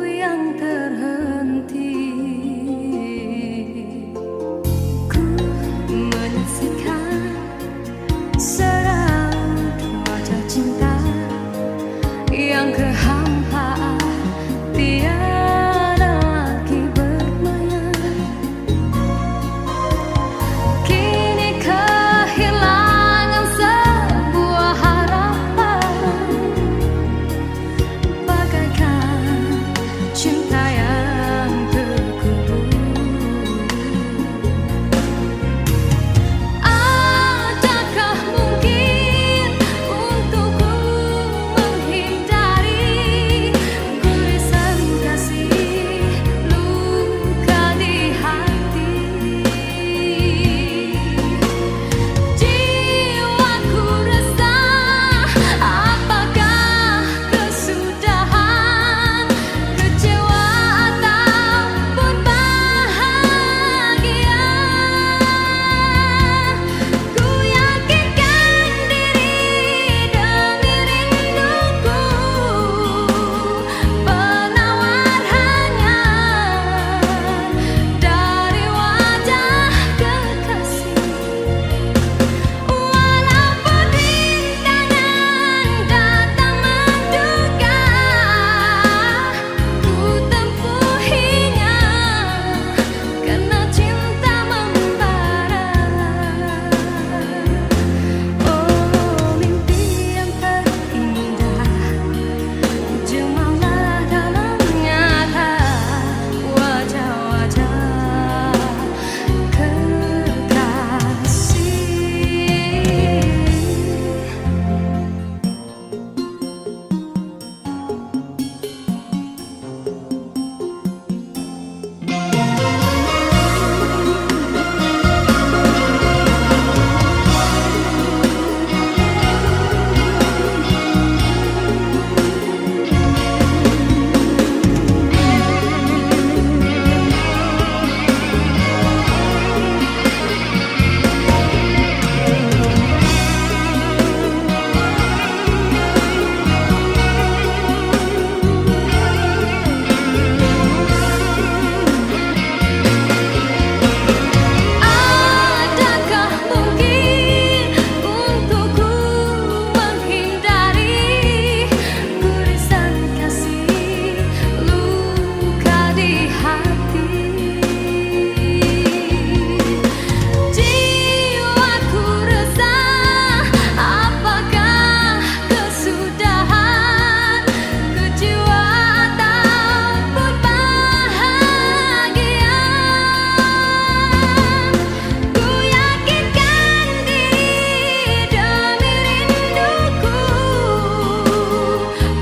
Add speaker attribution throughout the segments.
Speaker 1: yang terhenti. Ku menyaksikan seraut wajah cinta yang kehampaan, tiada lagi bermain. Kini kehilangan sebuah harapan, bagaikan cinta yang terkubur. Adakah mungkin untukku menghindari gurisan kasih, luka di hati? Jiwaku resah, apakah kesudahan, kecewa ataupun bahagia? Ku yakinkan diri demi rinduku, penawar hanya dari wajah kekasih. Walaupun rintangan datang menduga, ku tempuhinya karena cinta membara. Oh, mimpi yang terindah, jemalah dalam nyata wajah-wajah kekasih. Adakah mungkin untukku menghindari gurisan kasih, luka di hati? Jiwaku resah, apakah kesudahan, kecewa ataupun bahagia? Ku yakinkan diri demi rinduku,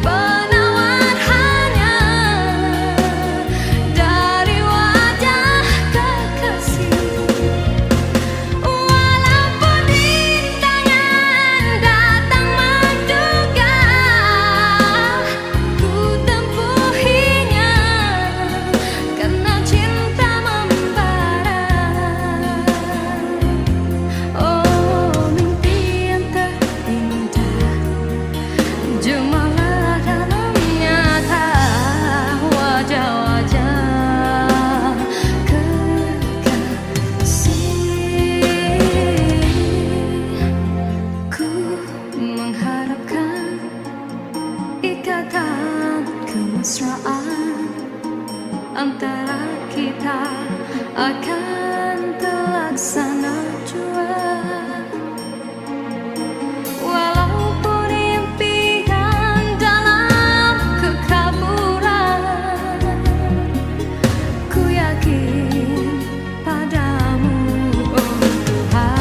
Speaker 1: penawar hanya dari wajah kekasih. Walaupun rintangan datang menduga, ku tempuhinya karena cinta membara. Oh, mimpi yang terindah, jemalah dalam nyata wajah-wajah kekasih. Ku mengharapkan ikatan kemesraan antara kita akan terlaksana jua. Walaupun impian dalam kekaburan, ku yakin padamu, oh Tuhan.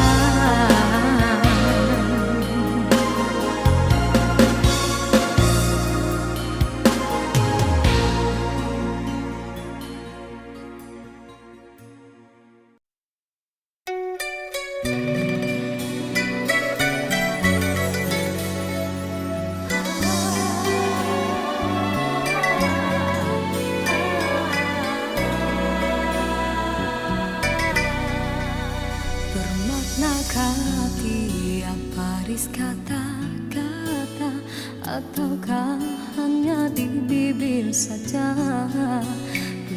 Speaker 1: Bermaknakah tiap baris kata-kata, ataukah hanya hanya di bibir saja.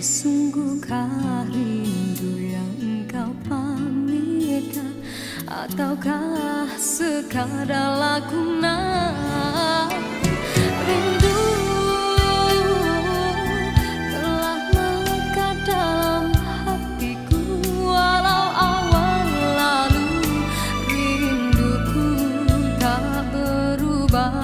Speaker 1: Sungguhkah rindu yang engkau pamitkan, ataukah sekadar lakonan? Rindu telah melekat dalam hatiku, walau awal lalu rinduku tak berubah.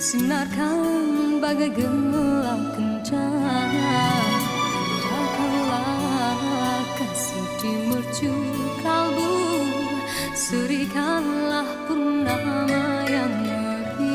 Speaker 1: Sinarkan bagai gelang kencana, indahkanlah kasih di mercu kalbu, serikanlah purnama yang merindu.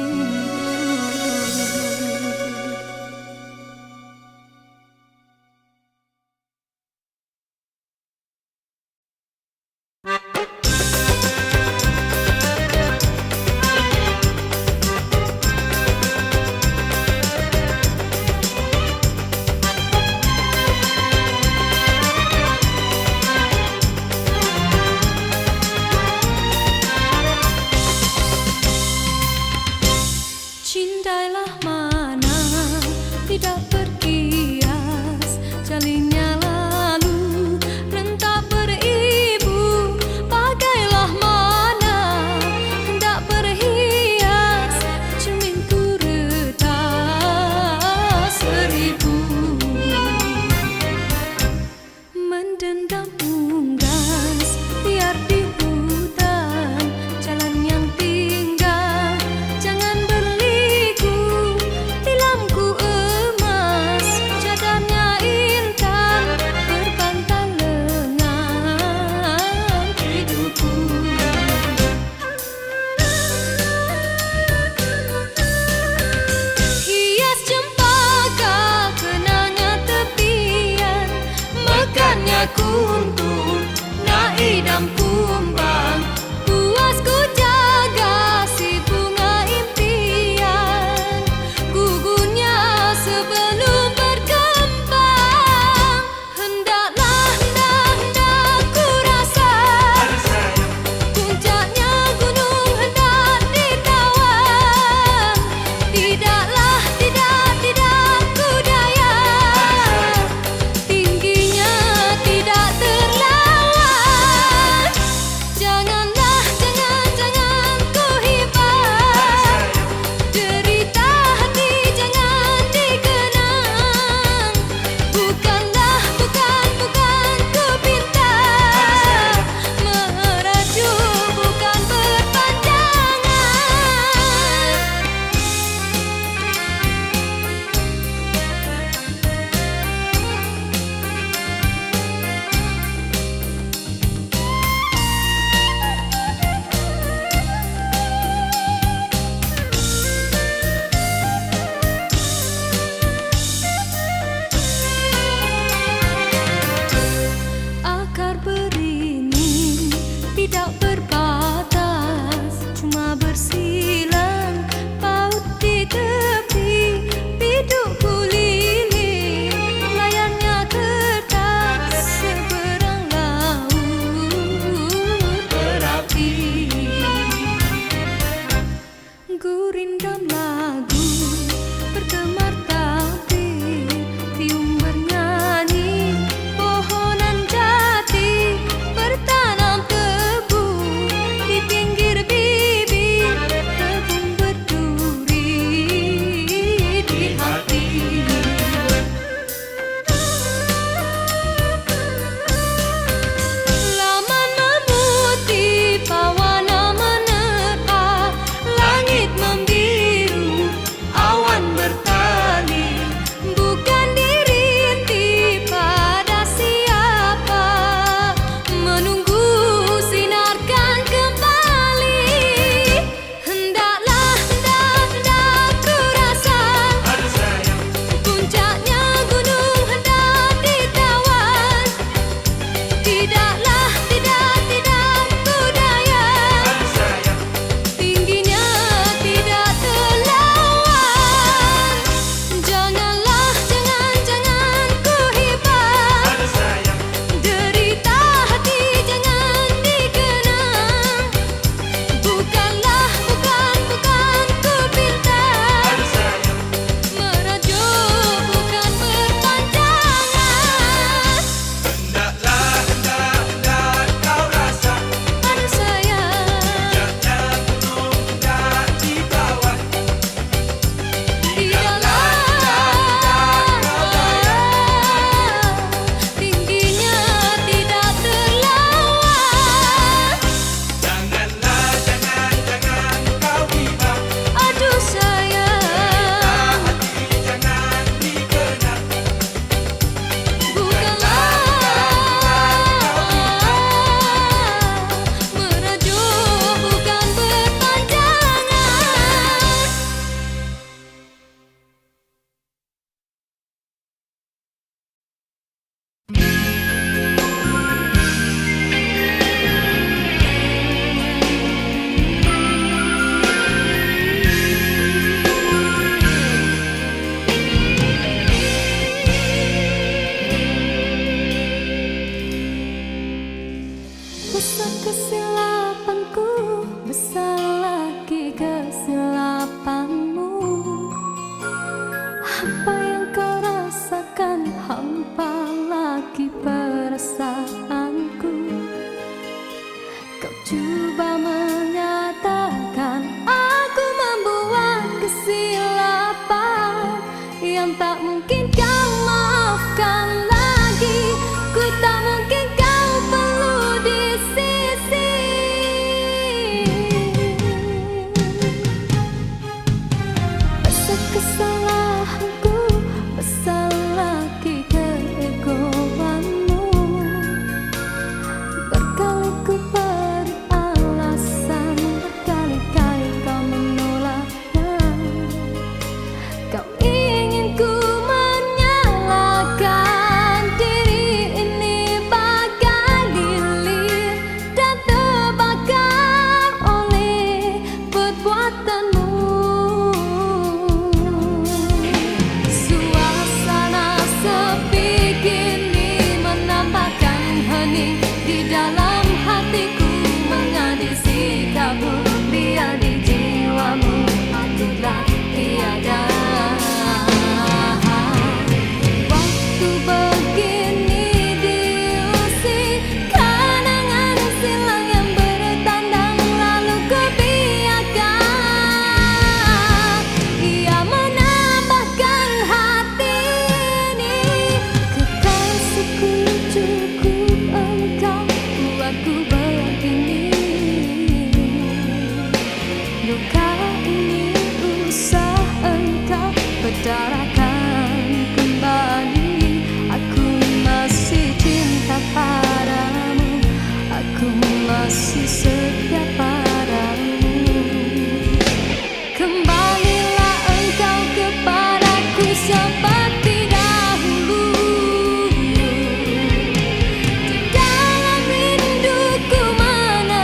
Speaker 1: tidak berbatas, cuma bersilang paut di tepi bidukku lilin, layarnya kertas seberang laut berapi. Gurindam lagu bergemar tabir, tium bernyanyi pohonan jati bertanam tebu di pinggir bibir kebun berduri di hati. Laman memutih, pawana menerpa, langit membiru, awan bertali, bukan dirintih pada siapa, menunggu sinarkan kembali. Hendaklah ku rasa puncaknya gunung hendak ditawan. Tidaklah ku daya, tingginya tidak terlawan. Jangan ku hibah, derita hati jangan dikenang. Bukan ku pinta, merajuk bukan berpanjangan.
Speaker 2: Hendaklah kau rasa
Speaker 1: Aduh sayang,
Speaker 2: puncaknya gunung hendak ditawan.
Speaker 1: tingginya tidak terlawan.
Speaker 2: Jangan kau hibah,
Speaker 1: Aduh sayang,
Speaker 2: hati jangan dikenang.
Speaker 1: merajuk bukan berpanjangan. Besar kesilapanku, besar lagi kesilapanmu. Apa yang kau rasakan, hampa lagi perasaanku. Kau coba menyatakan aku membuat kesilapan yang tak mungkin kau maafkan lagi. Ku tak mungkin kau perlu di sisi. Besar kesalahanku, besar lagi keegoanmu. Berkali ku beri alasan, berkali-kali kau menolaknya. Kau ingin ku menyalahkan diri ini bagai lilin dan terbakar oleh perbuatanmu. Suasana sepi kini menambahkan hening di dalam hatiku, mengadil sikapmu, biar di jiwamu aku telah tiada. Waktu begini diusik, kenangan silang yang bertandang lalu ku biarkan. Ia menambahkan hati ini, kekasihku cukup engkau buatku begini. Luka ini usah engkau bedarakan kembali. Aku masih cinta padamu, aku masih setia padamu. Kembalilah engkau kepadaku seperti dahulu. Di dalam rinduku mana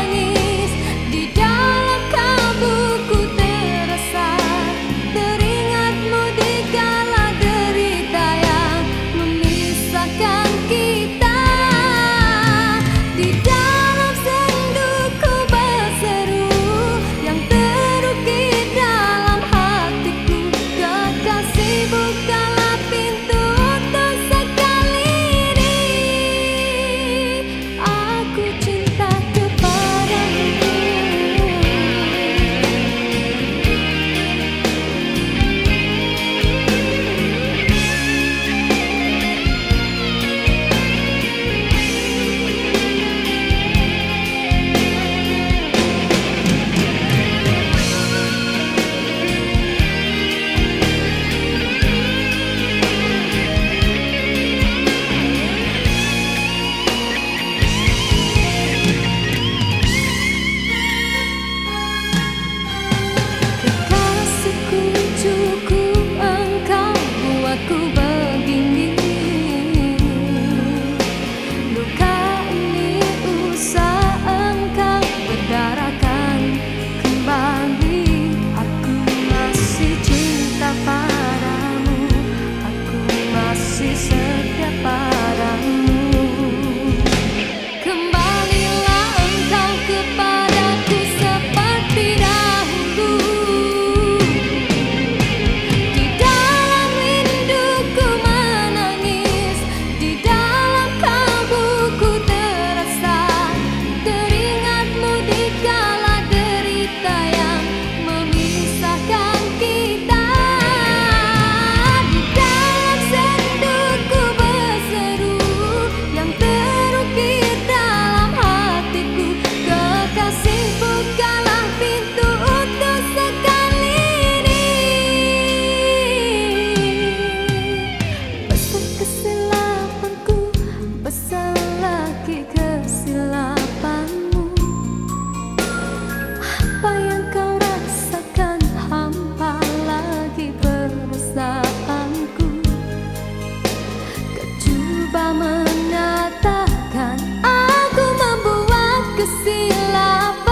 Speaker 1: silap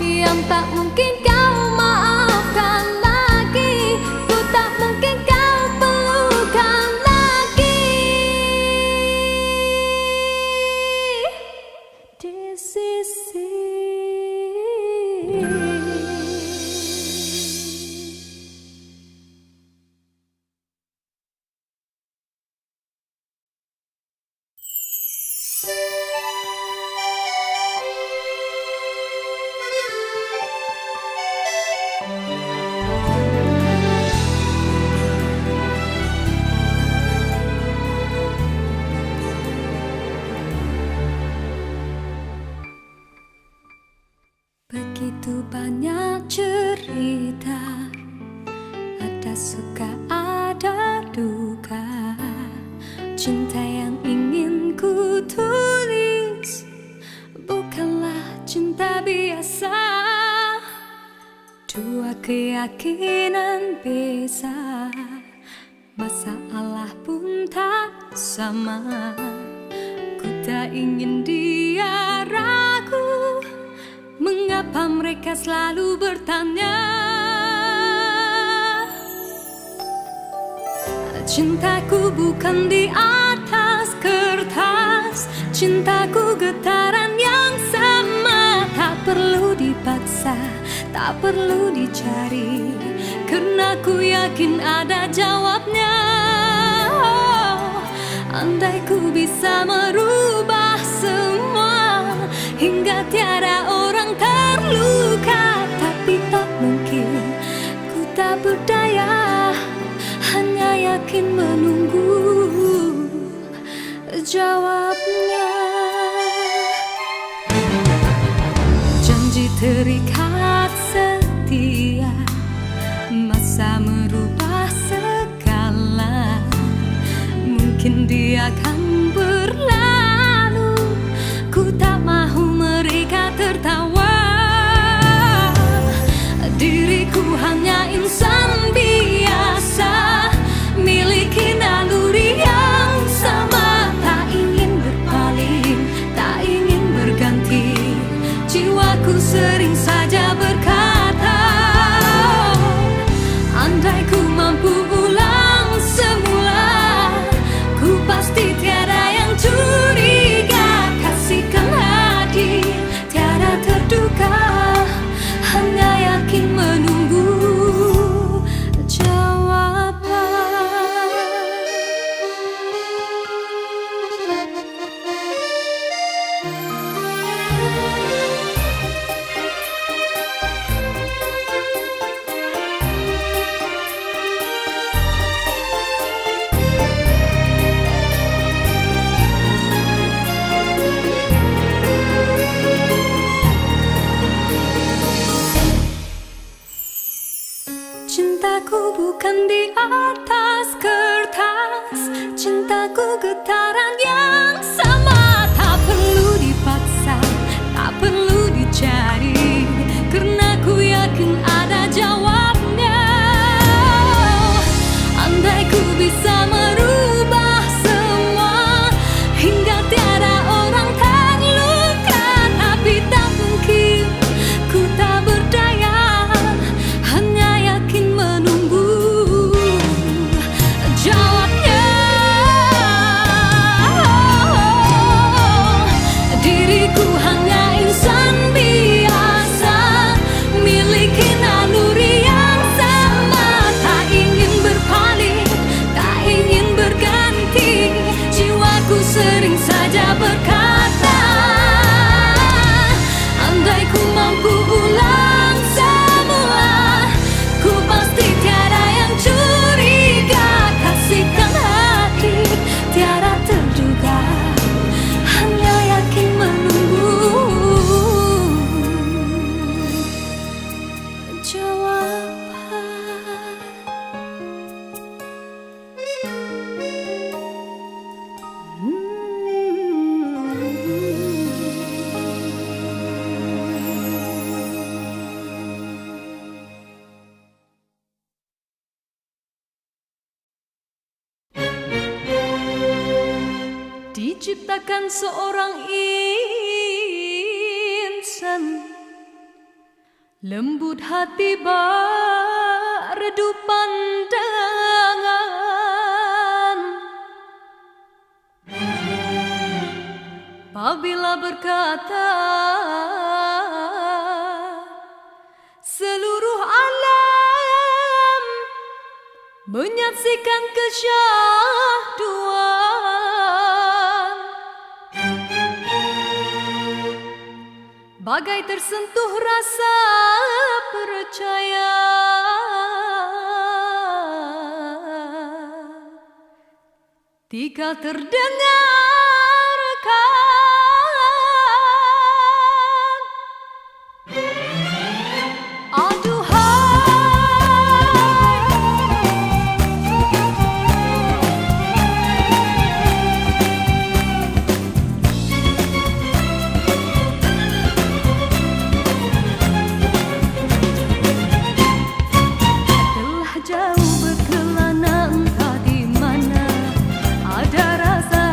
Speaker 1: yang tak mungkin kau maafkan lagi. Ku tak mungkin kau pelukan lagi di sisi. Begitu banyak cerita, ada suka ada duka. Cinta yang ingin ku tulis bukanlah cinta biasa. Dua keyakinan beza, masalah pun tak sama. Ku tak ingin dia ragu, mengapa mereka selalu bertanya. Cintaku bukan di atas kertas, cintaku getaran yang sama. Tak perlu dipaksa, tak perlu dicari, karena ku yakin ada jawabnya. Oh, andai ku bisa merubah semua hingga tiada orang terluka, tapi tak mungkin, ku tak berdaya, hanya yakin menunggu jawabnya. Janji terikat setia, masa merubah segala. Mungkin dia akan berlalu, ku tak mahu mereka tertawa. Diriku hanya insan biasa, miliki naluri yang sama. Tak ingin berpaling, tak ingin berganti, jiwaku sering saja berkata, andai ku mampu ulang semula, ku pasti tiada yang curiga. Kasihkan hadir, tiada terduga, hanya yakin menunggu jawaban. Cintaku bukan di atas kertas, cintaku getaran yang sama. Tak perlu dipaksa, tak perlu dicari, karena ku yakin ada jawabnya. Andai ku bisa merubah semua hingga tiada orang terluka, tapi tak mungkin, ku tak berdaya, hanya yakin menunggu jawabnya. Diriku hanya insan biasa, miliki naluri yang sama. Tak ingin berpaling, tak ingin berganti, jiwaku sering saja berkata, andai ku mampu ulang semula, ku pasti tiada yang curiga. Kasihkan hati, tiada terduga, hanya yakin menunggu jawaban. Diciptakan seorang insan lisan, lembut hati berredup pandangan. Apabila berkata seluruh alam menyaksikan kesyahduan, bagai tersentuh rasa percaya. Tika terdengarkan jauh berkelana, entah di mana ada rasa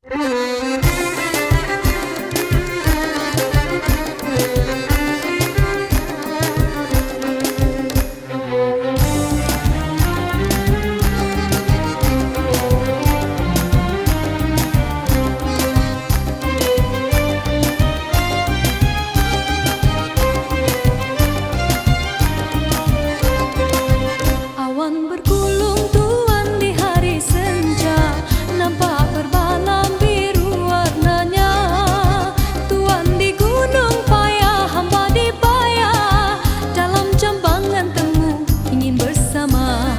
Speaker 1: Awan bergulung tuan di hari senja, nampak berbalam biru warnanya. Tuan di gunung payah, hamba di payah, dalam jambangan temu ingin bersama.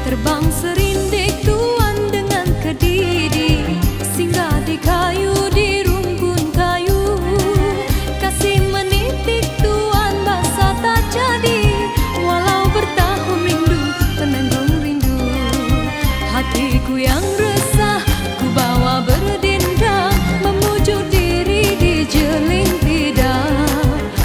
Speaker 1: Terbang serindik tuan dengan kedidi, singgah di kayu di rumpun kayu. Kasih menitik tuan basah tak jadi, walau bertahun rindu menanggung rindu. Hatiku yang resah ku bawa berdendang, memujuk diri di jeling lidah.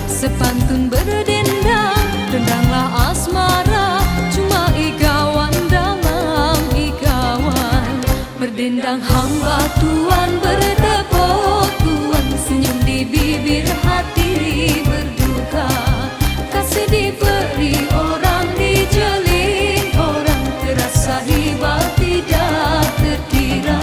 Speaker 1: Sepantun berdendang, dendanglah asmara, cuma igawan dalam igawan. Berdendang hamba tuan bertepuk, tuan senyum di bibir, hati berduka. Kasih diberi orang dijeling, orang terasa hibah tidak terkira.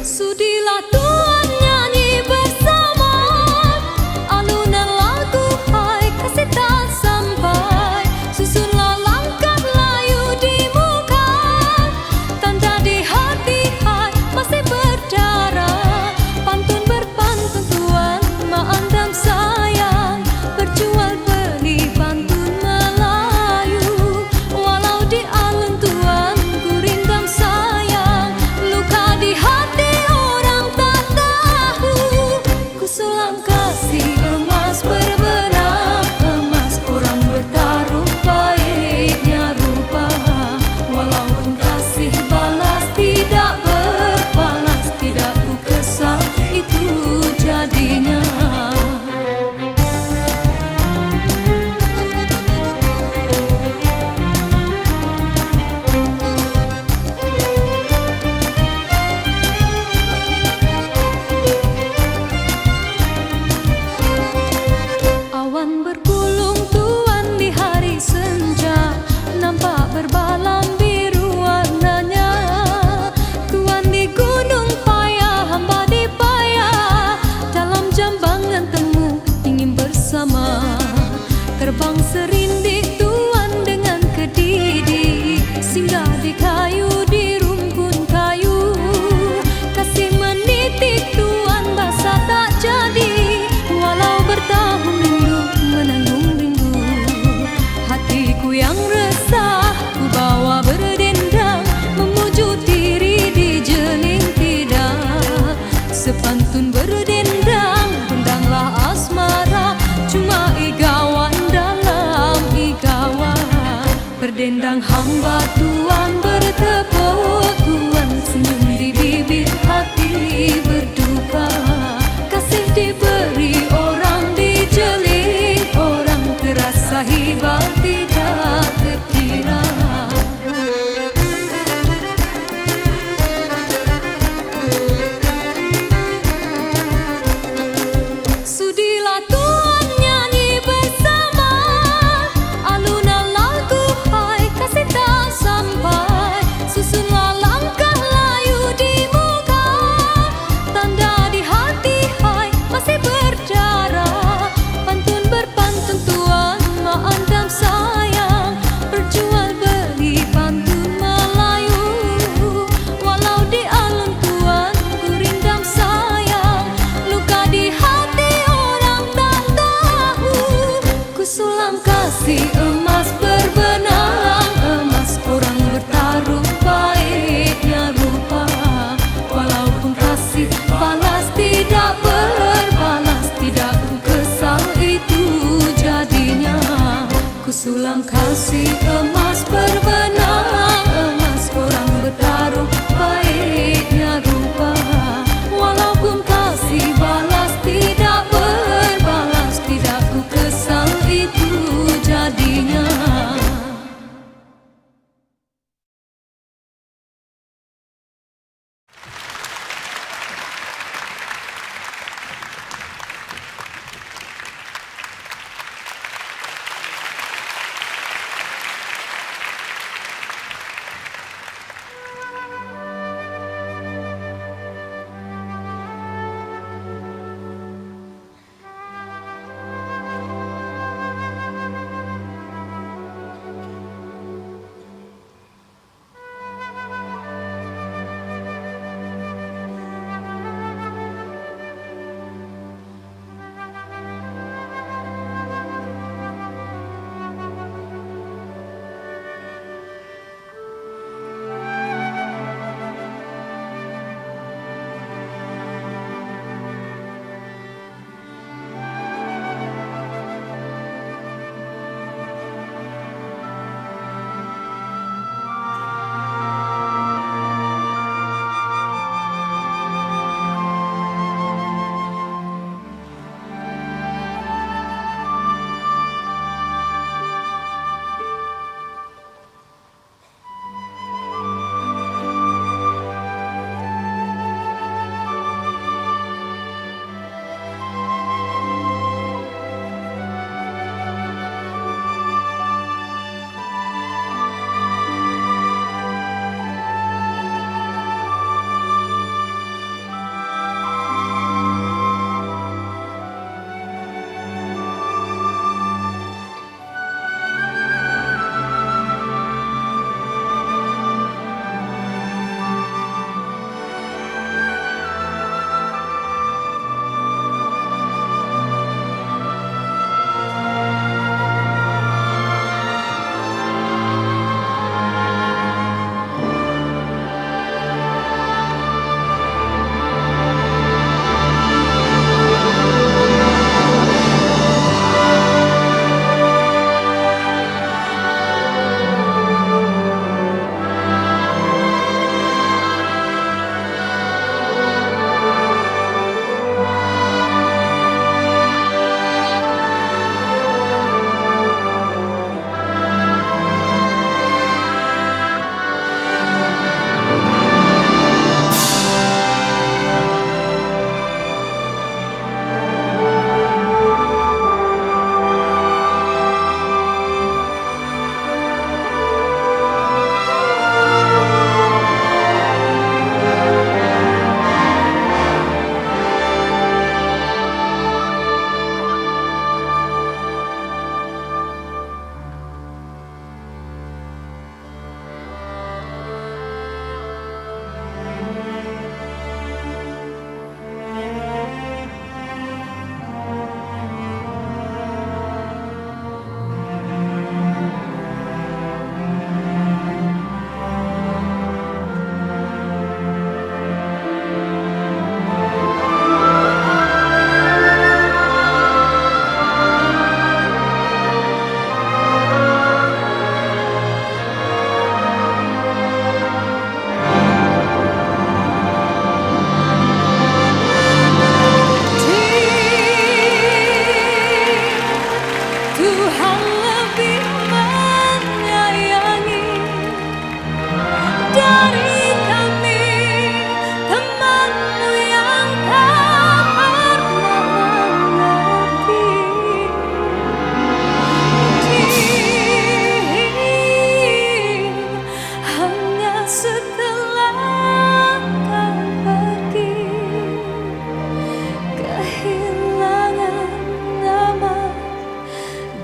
Speaker 1: Sudilah tuan nyanyi bersama, alunan lagu hai kasih tak sampai. Susunlah langkah layu di muka, tanda di hati hai masih berdarah. Pantun berpantun tuan maandam sayang, berjual beli pantun Melayu. Walau di alun tuan ku rindam sayang, luka di hati orang tak tahu. Ku sulam kasih emas berbenang, emas orang bertaruh baiknya rupa. Walaupun kasih balas tidak berbalas, tidak ku kesal itu jadinya. Awan bergulung tuan di hari senja, nampak berbalam biru warnanya. Tuan di gunung payah, hamba di payah, dalam jambangan temu ingin bersama. Terbang serindik tuan dengan kedidi, singgah di kayu di rumpun kayu. Kasih menitik tuan basah tak jadi, walau bertahun rindu menanggung rindu. Hatiku yang resah ku bawa berdendang, memujuk diri di jeling lidah. Sepantun berdendang, dendanglah asmara, cuma igawan dalam igawan. Berdendang hamba tuan bertepuk, tuan senyum di bibir, hati berduka. Kasih diberi orang dijeling, orang terasa hibah tidak terkira. Sudilah tuan nyanyi bersama, alunan lagu hai kasih tak sampai. Susunlah langkah layu di muka, tanda di hati hai masih berdarah. Pantun berpantun tuan maandam sayang, berjual beli pantun Melayu. Walau di alun tuan ku rindam sayang, luka di hati orang tak tahu. Ku sulam kasih emas berbenang, emas orang bertaruh baiknya rupa. Walaupun kasih balas tidak berbalas, tidak ku kesal itu jadinya. Ku sulam kasih emas berbenang, emas orang bertaruh baiknya rupa. Walaupun kasih balas tidak berbalas, tidak ku kesal itu jadi.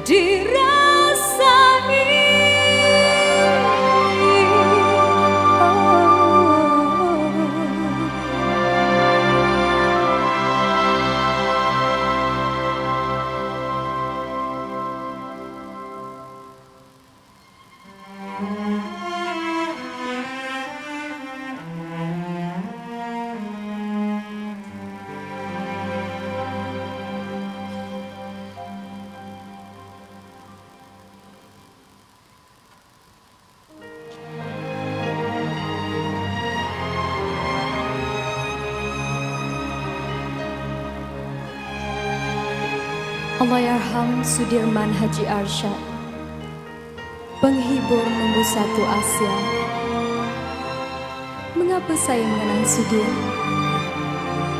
Speaker 1: dirasai. Allahyarham Sudirman Haji Arsyad, penghibur nombor 1 Asia. Mengapa saya mengenang Sudir?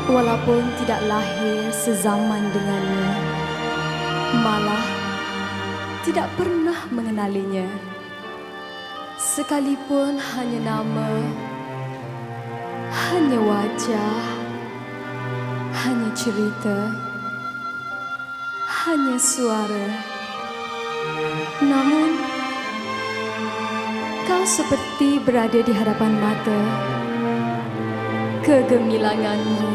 Speaker 1: Walaupun tidak lahir sezaman dengannya, malah tidak pernah mengenalinya. Sekalipun hanya nama, hanya wajah, hanya cerita, hanya suara. Namun, kau seperti berada di hadapan mata. Kegemilanganmu,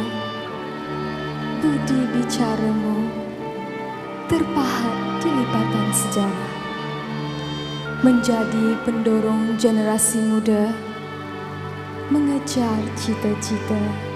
Speaker 1: budi bicaramu terpahat di lipatan sejarah, menjadi pendorong generasi muda mengejar cita-cita.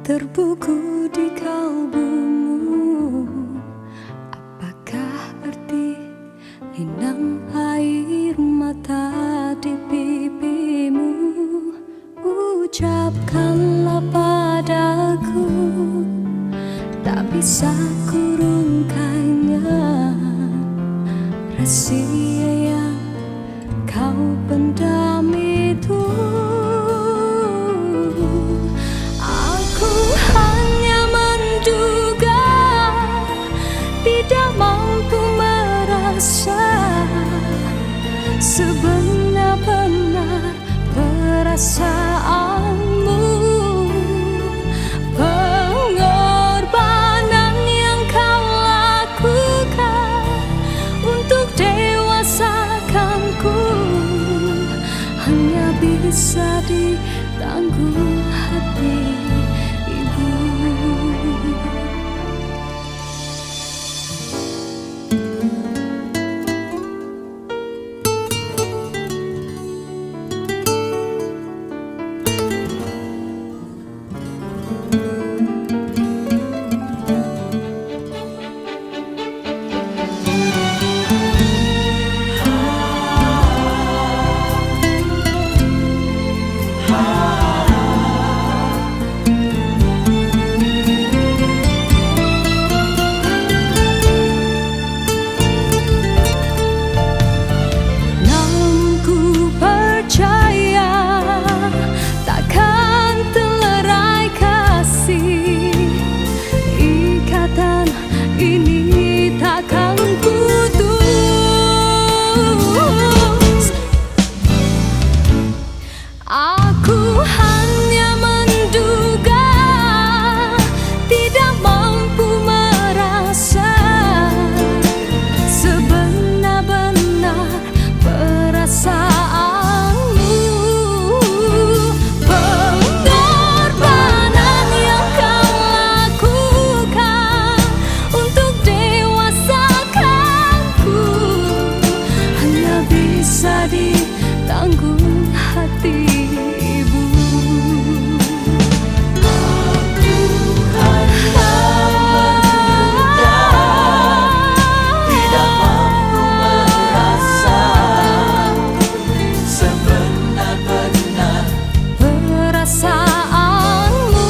Speaker 1: terbuku di kalbumu. Apakah arti linang air mata di pipimu? Ucapkanlah padaku, tak bisa kurungkannya rahasia yang kau pendam itu. Aku hanya menduga, tidak mampu merasa sebenar-benar perasaanmu. Pengorbanan yang kau lakukan untuk dewasakanku hanya bisa ditanggung hati ibu. Ini takkan putus. Aku hanya menduga, tidak mampu merasa sebenar-benar perasaanmu. Pengorbanan yang kau lakukan untuk dewasakanku hanya bisa ditanggung hati ibu. Aku hanya menduga, tidak mampu merasa sebenar-benar perasaanmu.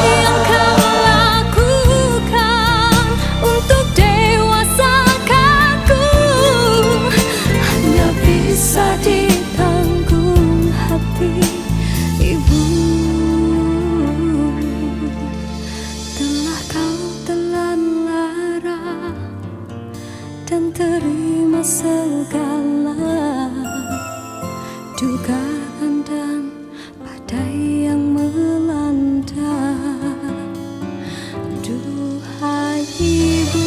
Speaker 1: Yang kau lakukan untuk dewasakanku hanya bisa ditanggung hati ibu. Telah kau telan lara dan terima segala dugaan dan badai yang melanda. Duhai ibu,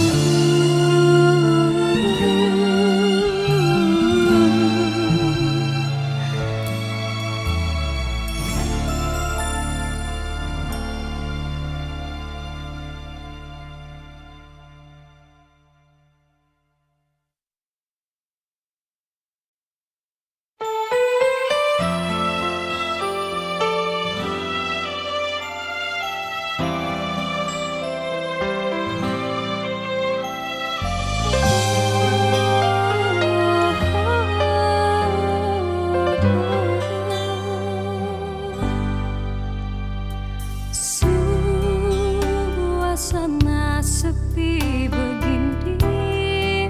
Speaker 1: suasana sepi begini,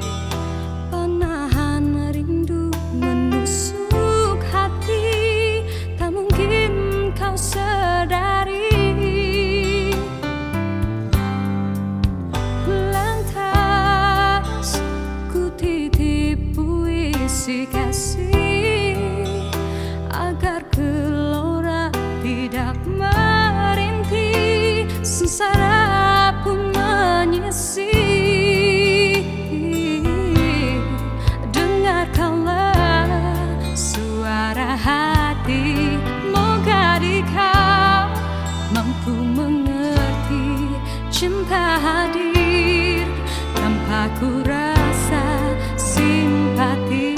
Speaker 1: panahan rindu menusuk hati, tak mungkin kau sadari. Lantas ku titip puisi kasih agar gelora tidak merintih, sengsara pun menyisih. Dengarkanlah suara hati, moga kau mampu mengerti cinta hadir tanpa ku rasa simpati.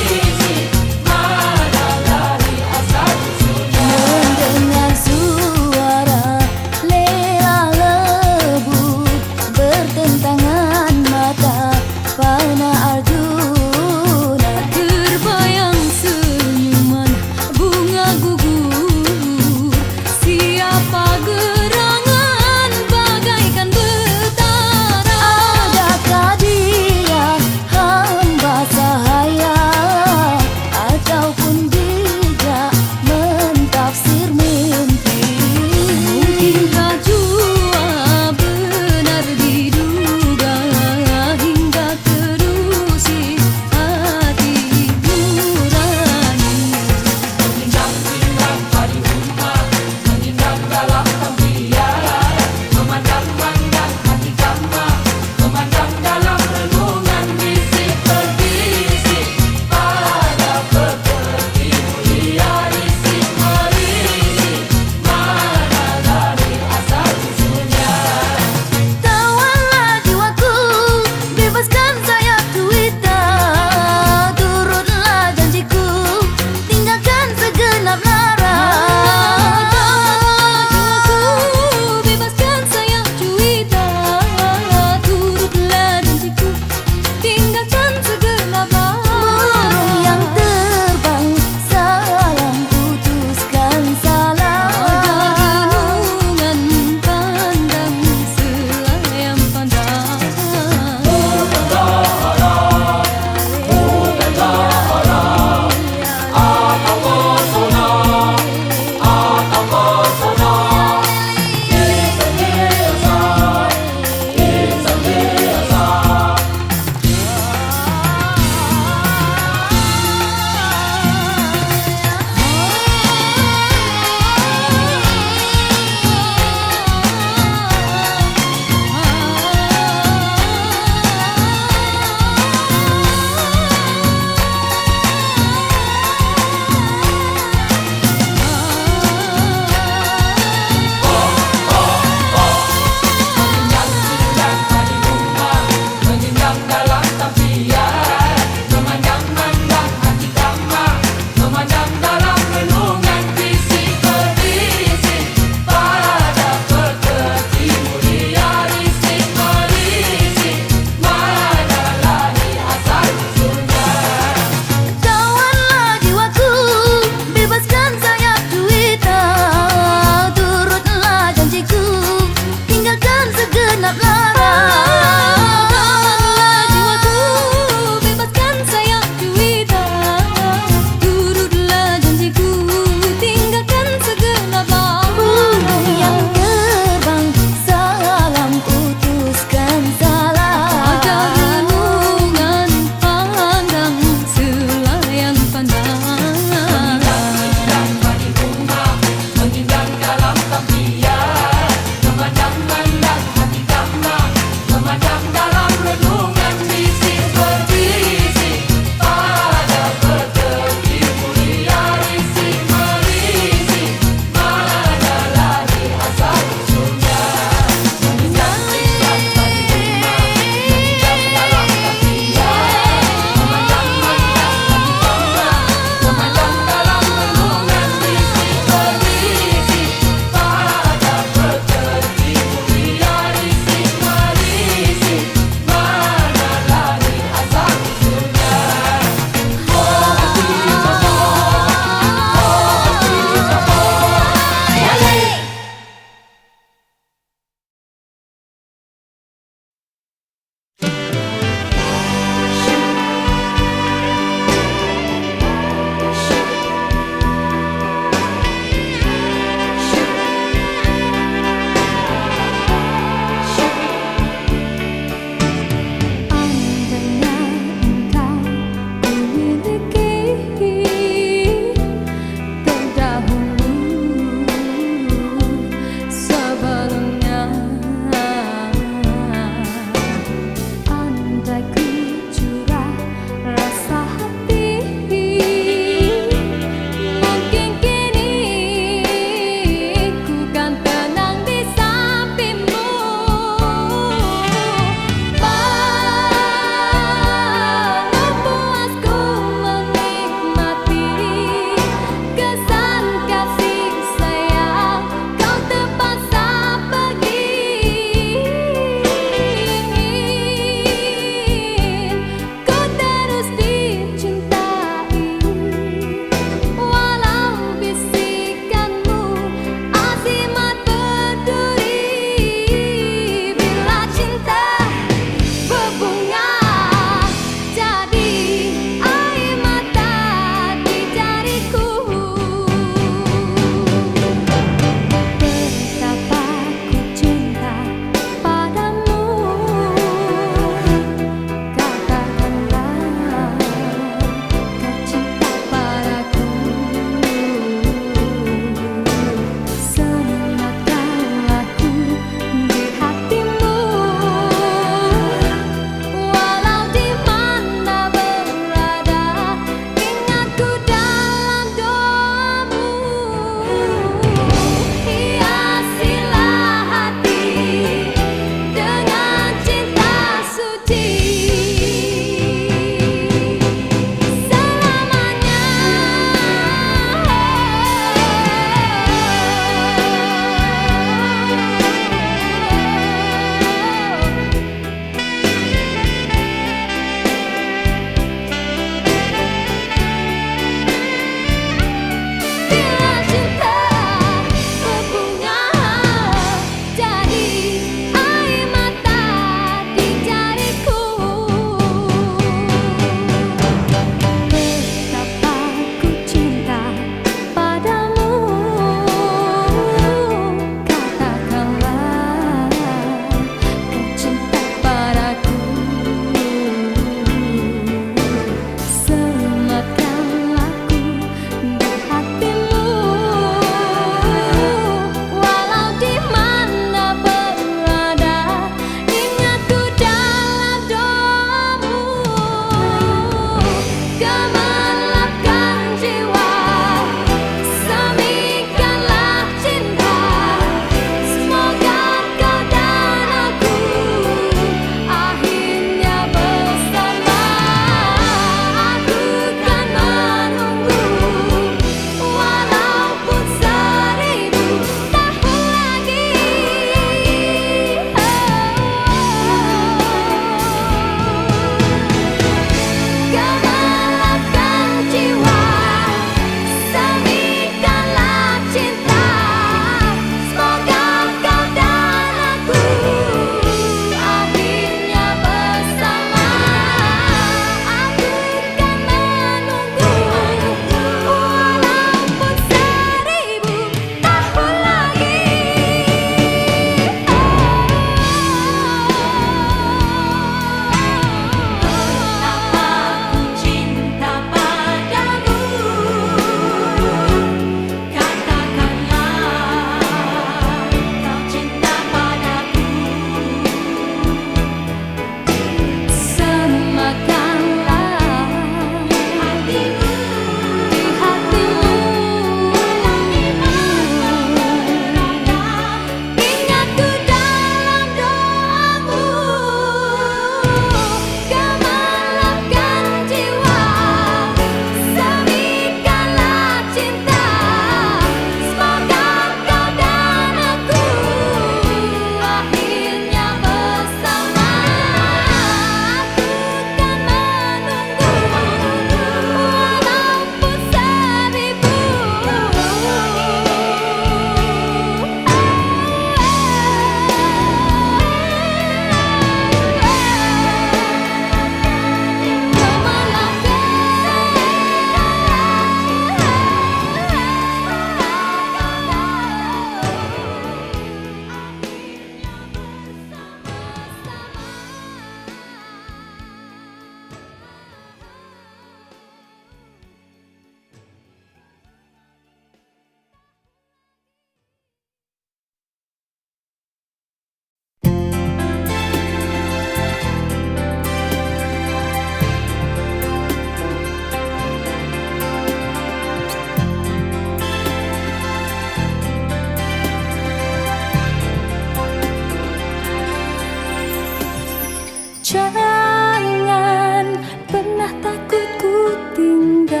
Speaker 1: Jangan pernah takut ku tinggalkan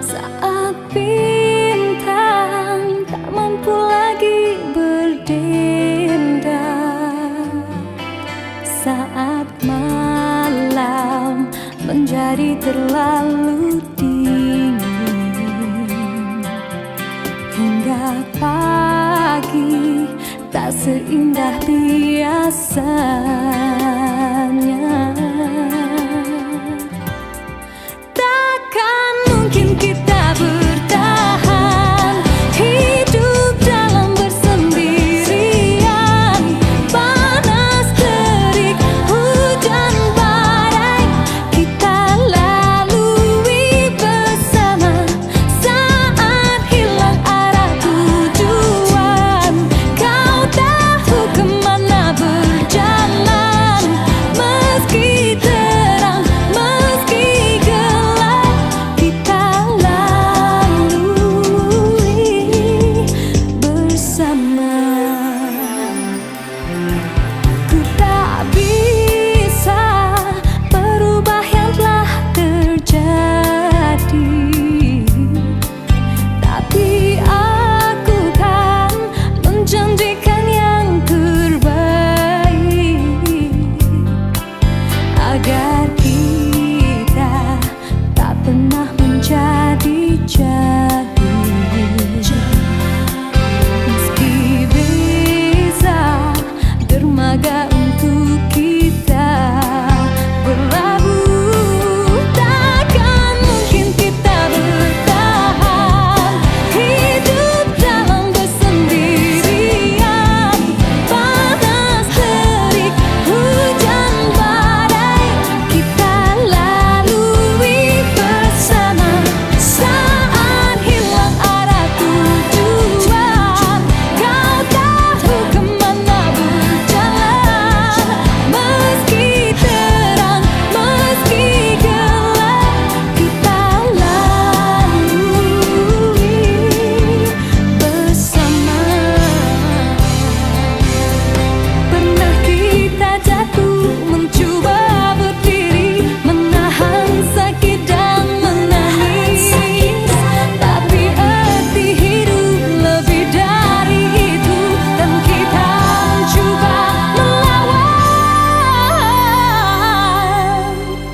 Speaker 1: saat bintang tak mampu lagi berdendam, saat malam menjadi terlalu dingin, hingga pagi tak seindah biasanya. Takkan mungkin kita bertahan hidup dalam bersendirian. Panas terik, hujan badai, kita lalui bersama. Saat hilang arah tujuan, kau tahu kemana berjalan. Meski terang, meski gelap, kita lalui bersama. Ku tak bisa merubah yang telah terjadi, tapi aku kan menjanjikan yang terbaik agar kita tak pernah menjadi jadi. Meski beza dermaga untuk kita berlabuh, takkan mungkin kita bertahan hidup dalam bersendirian. Panas terik, hujan badai, kita lalui bersama. Saat hilang arah tujuan, kau tahu kemana berjalan. Meski terang, meski gelap, kita lalui bersama. Pernah kita jatuh, mencoba berdiri, menahan sakit dan menangis, tapi arti hidup lebih dari itu, dan kita mencoba melawan.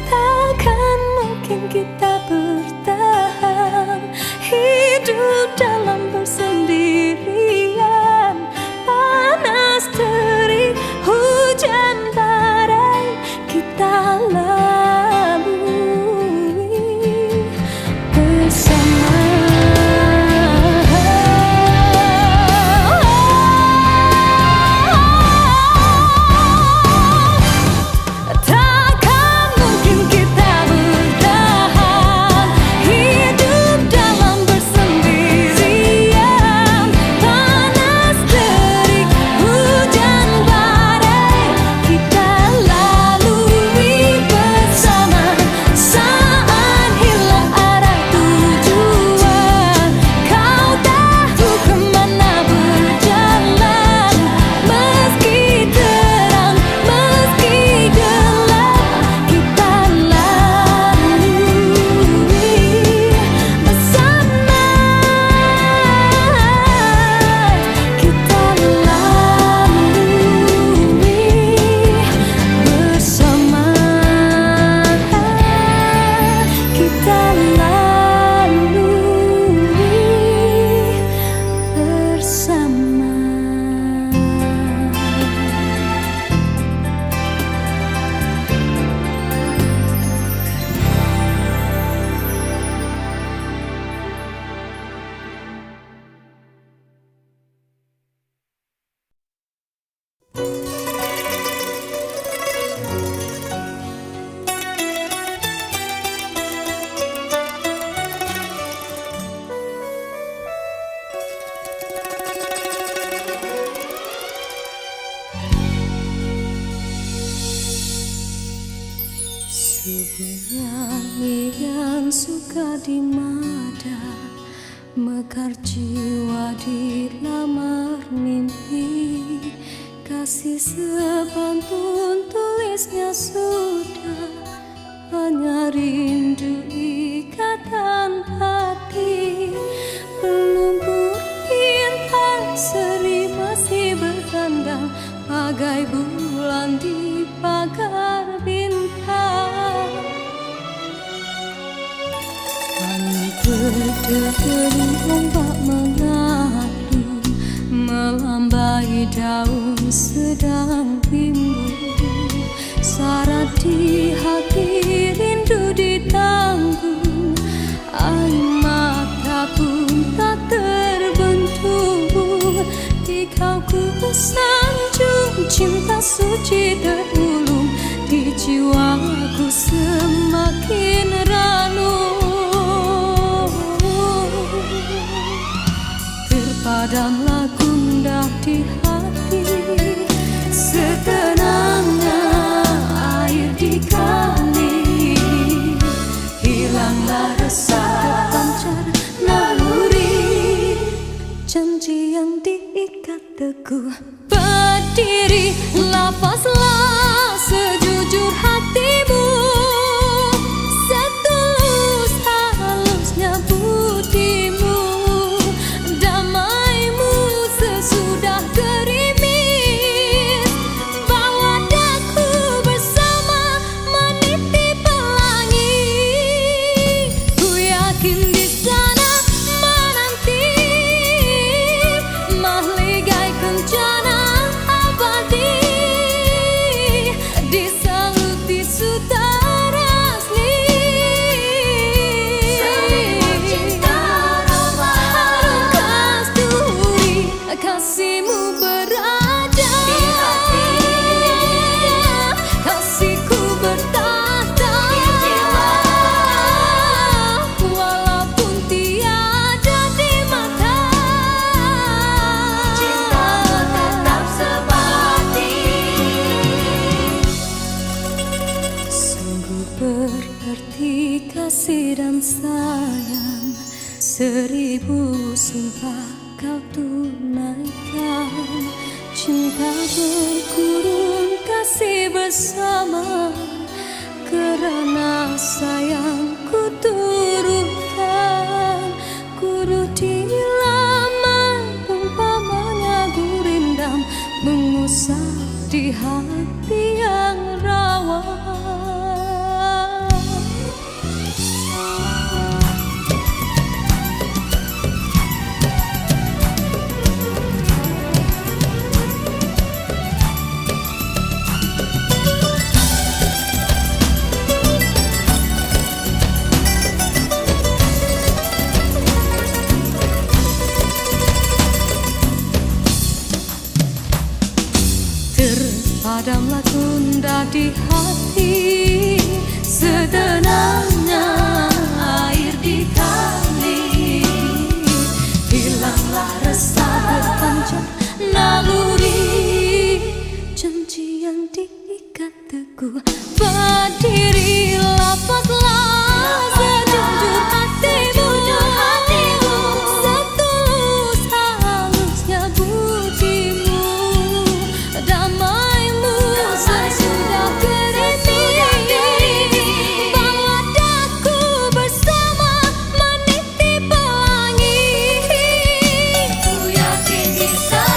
Speaker 1: Takkan mungkin kita bertahan hidup dalam bersendirian. Panas terik, hujan badai, kita lalui bersama. Takkan mungkin kita bertahan hidup dalam bersendirian. Panas terik, hujan badai, kita lalui bersama. Saat hilang arah tujuan, kau tahu kemana berjalan. Meski terang, meski gelap, kita lalui bersama. Kita lalui bersama. Sebenarnya suka di mata, mekar jiwa di lamar mimpi. kasih sepantun tulisnya sudah, hanya rindu ikatan hati. Pelumpur bintang seri masih bertandang, bagai bulan di pagar bintang. Angin berdering ombak mengadu, melambai daun sedang timbul. Syarat di hati rindu ditanggung, air mata pun tak terbentuk. Di kau ku sanjung, cinta suci terulung, di jiwaku semakin ranum. Terpadamlah gundah di hati, setenangnya air di kali. Hilanglah resah terpancar naluri, janji yang diikat teguh. Berdiri, lapaslah sejujur hatimu, setulus halusnya budimu. Damaimu sesudah gerimis, bawa daku bersama meniti pelangi. Ku yakin di sana menanti mahligai kencana abadi, disalut di sutara asli. Selimut cinta harum kasturi, kasihmu berada di hati, kasihku bertahta di jiwa. Walaupun tiada di mata, cintamu tetap sebati. Sungguh berarti kasih dan sayang, 1000 sumpah kau tunaikan. Cinta berkurun, kasih bersama, kerana sayangku turutkan. Kuruh di laman umpamanya gurindam, mengusap di hati yang rawan. Terpadamlah gundah di hati, setenangnya air di kali. Hilanglah resah berpancar naluri, janji yang diikat teguh. Berdiri, lapaslah sejujur hatimu, setulus halusnya budimu. Damaimu sesudah gerimis, bawa daku bersama meniti pelangi. Ku yakin di sana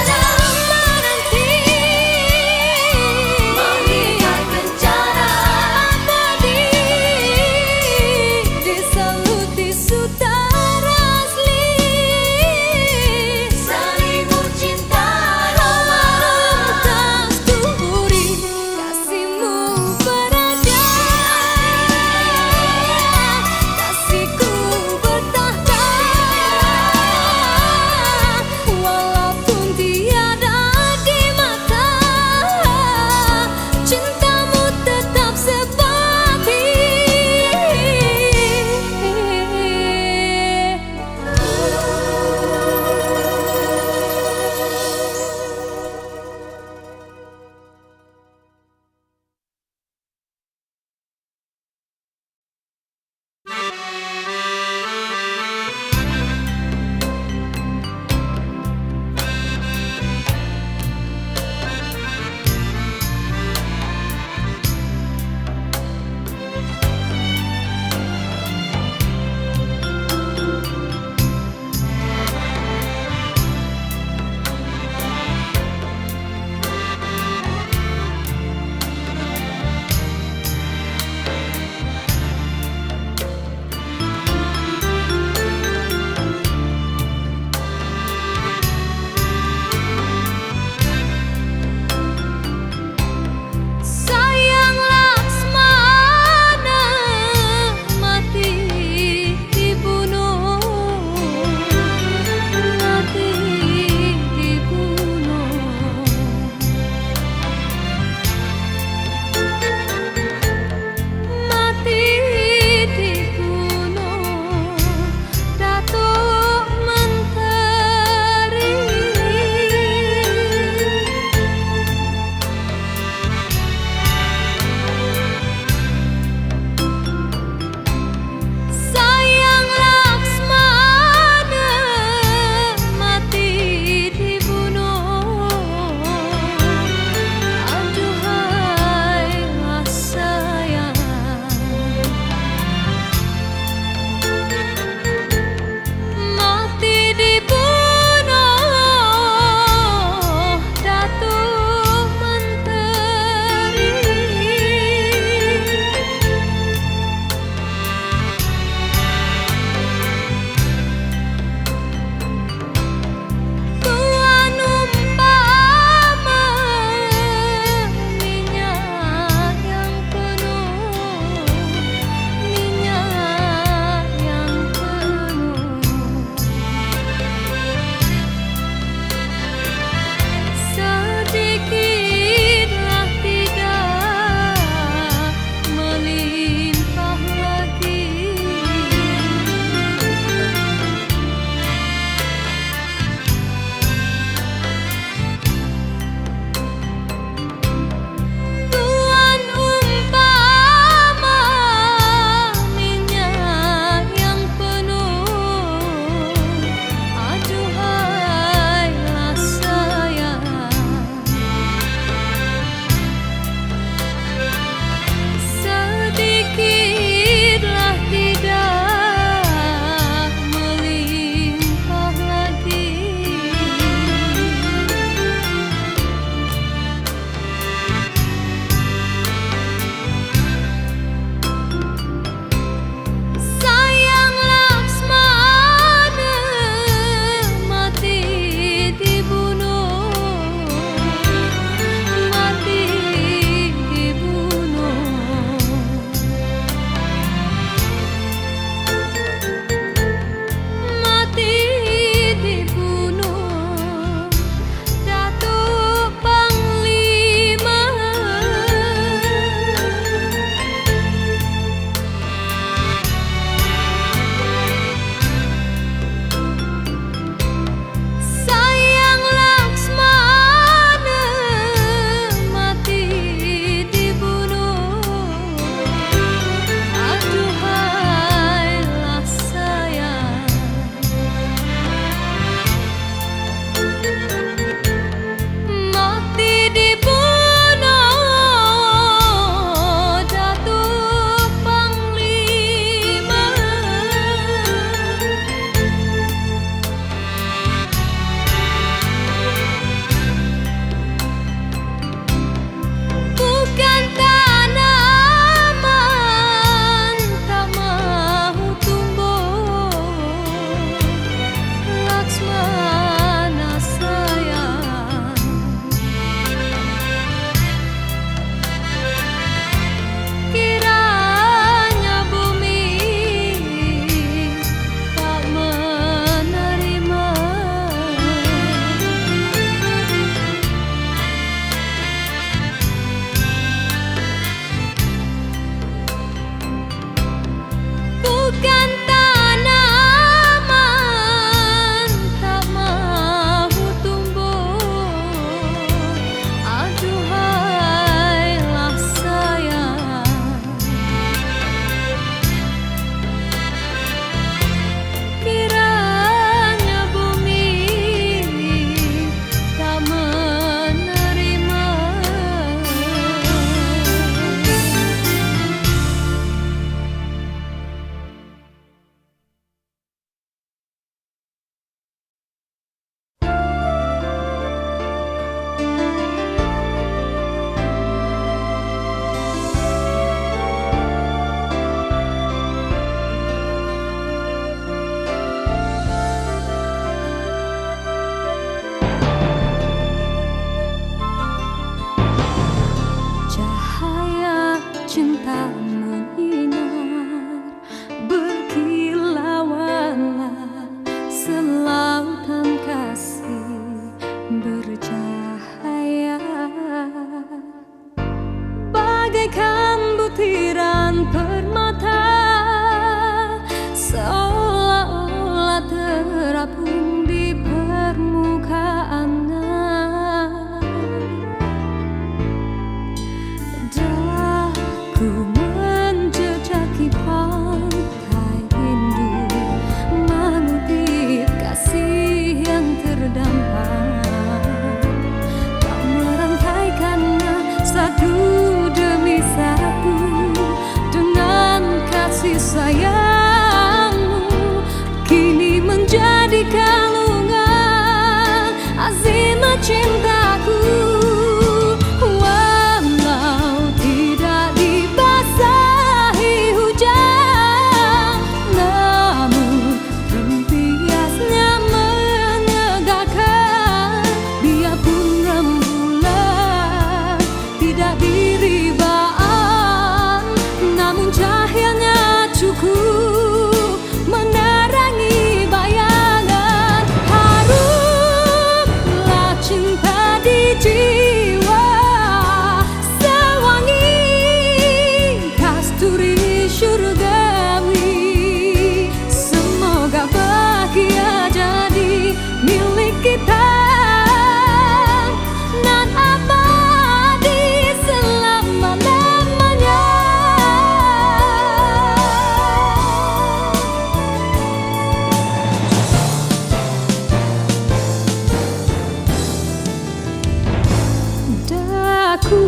Speaker 1: Aku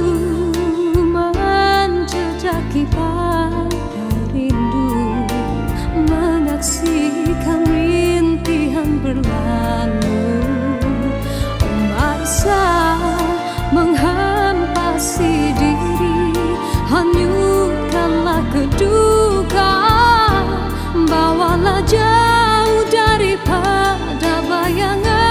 Speaker 1: menjejaki pantai rindu, menyaksikan rintihan berlalu, memaksa menghempasi diri, hanyutkanlah keduka, bawalah jauh daripada bayangan.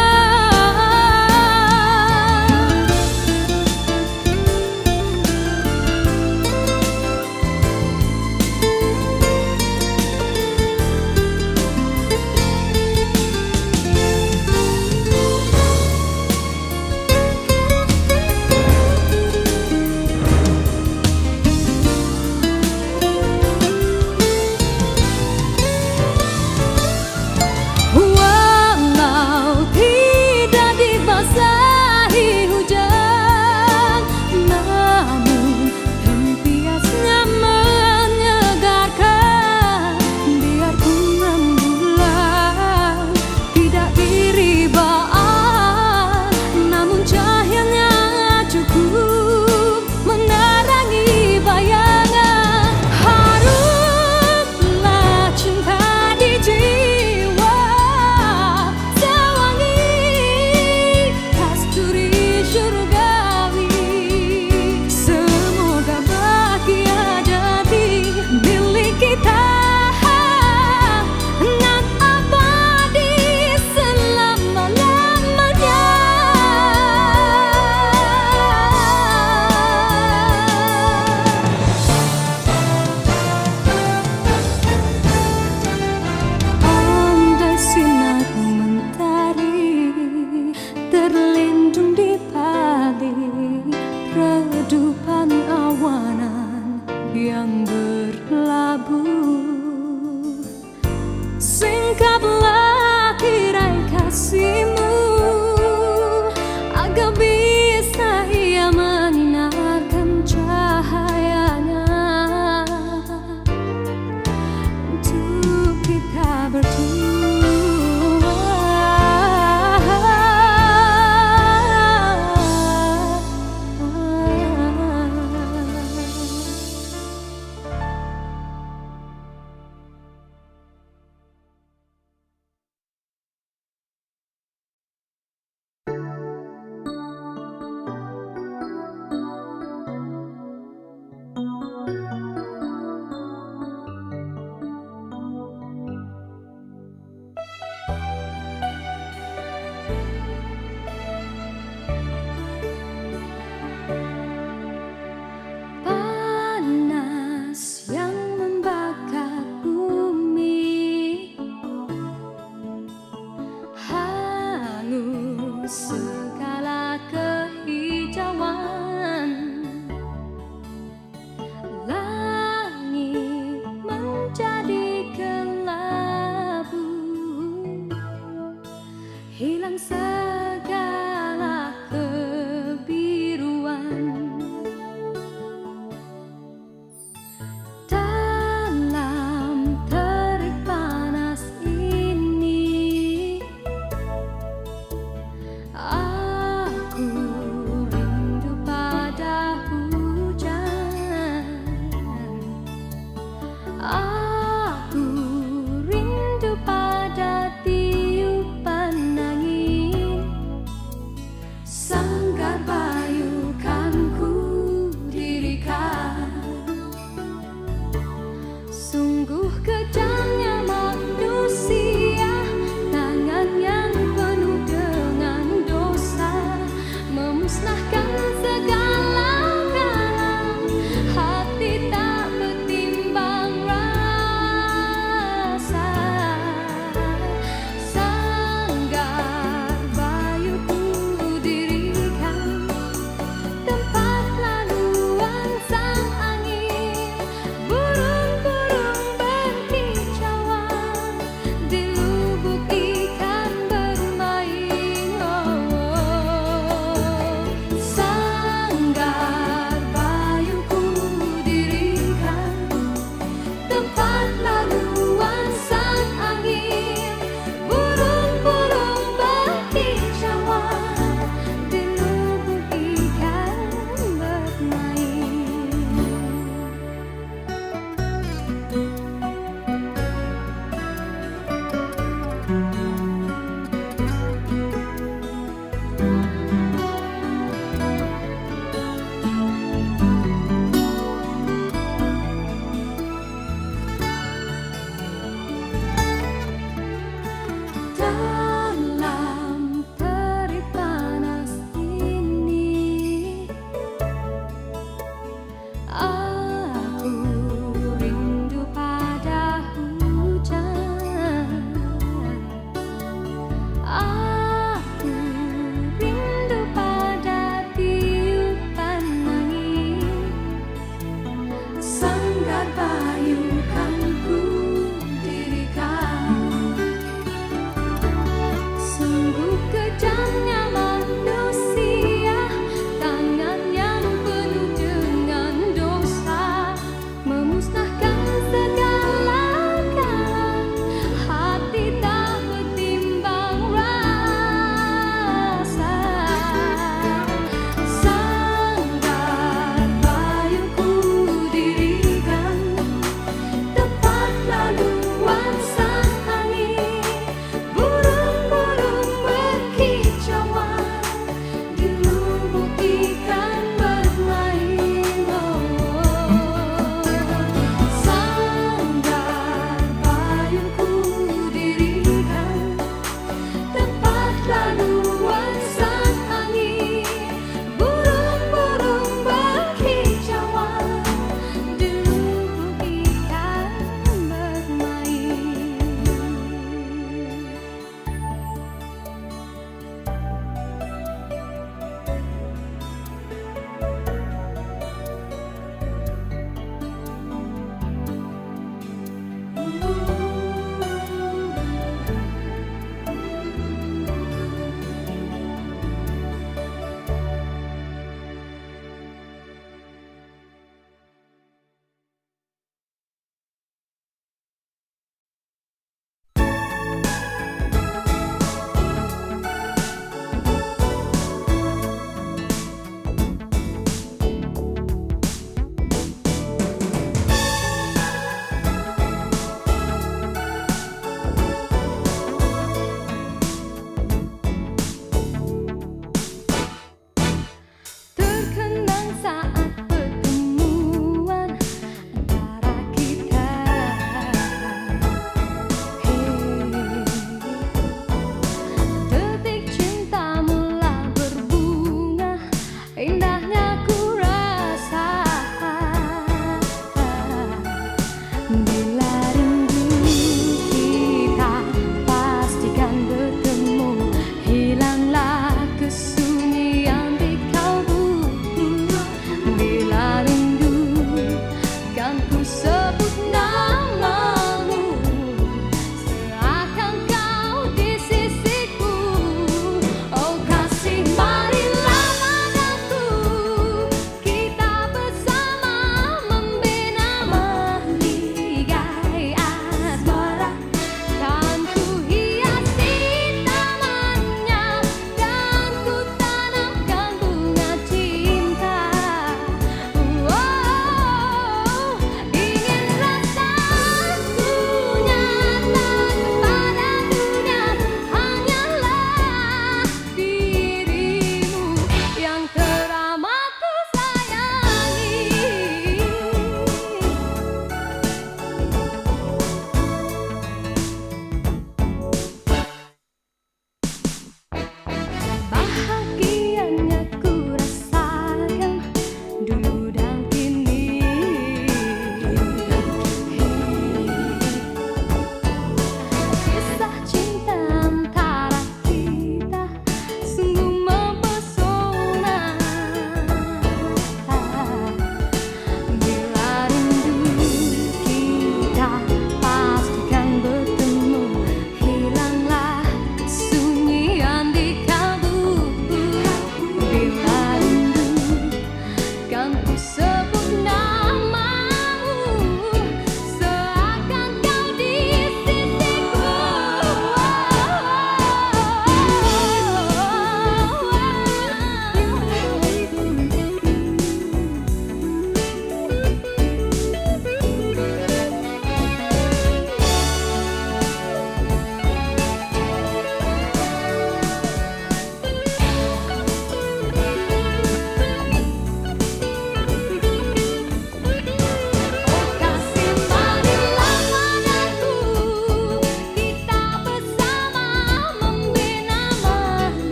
Speaker 1: Terlindung di balik redupan awanan yang berlabuh.